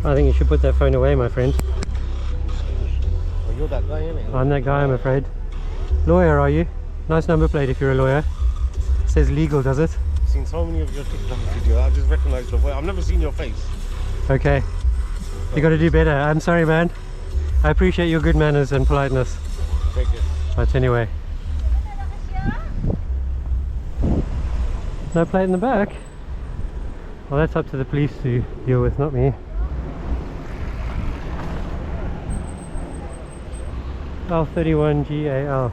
I think you should put that phone away, my friend. Oh, you're that guy, innit? I'm that guy, I'm afraid. Lawyer, are you? Nice number plate if you're a lawyer. Says legal, does it? I've seen so many of your TikTok videos. I just recognise the voice. I've never seen your face. Okay. You got to do better. I'm sorry, man. I appreciate your good manners and politeness. Take it. But anyway. No plate in the back? Well, that's up to the police to deal with, not me. L31GAL.